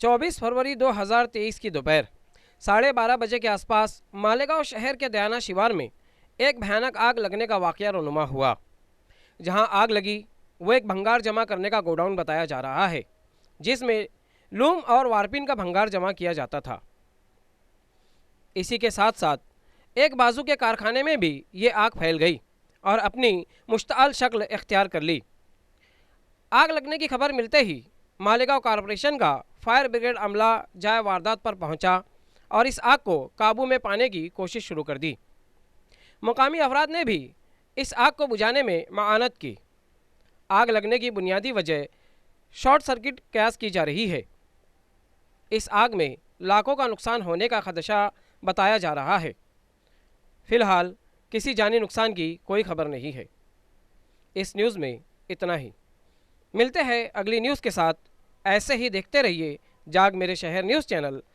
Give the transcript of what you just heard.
24 फरवरी 2023 की दोपहर 12:30 बजे के आसपास मालेगांव शहर के दयाना शिवार में एक भयानक आग लगने का वाकया रोनुमा हुआ। जहां आग लगी वो एक भंगार जमा करने का गोडाउन बताया जा रहा है, जिसमें लूम और वारपिन का भंगार जमा किया जाता था। इसी के साथ साथ एक बाजू के कारखाने में भी ये आग फैल गई और अपनी मुश्ताल शक्ल इख्तियार कर ली। आग लगने की खबर मिलते ही मालेगांव कॉरपोरेशन का फायर ब्रिगेड अमला जाए वारदात पर पहुंचा और इस आग को काबू में पाने की कोशिश शुरू कर दी। मुकामी अफराद ने भी इस आग को बुझाने में माआनत की। आग लगने की बुनियादी वजह शॉर्ट सर्किट कयास की जा रही है। इस आग में लाखों का नुकसान होने का खदशा बताया जा रहा है। फिलहाल किसी जानी नुकसान की कोई खबर नहीं है। इस न्यूज़ में इतना ही। मिलते हैं अगली न्यूज़ के साथ। ऐसे ही देखते रहिए जाग मेरे शहर न्यूज़ चैनल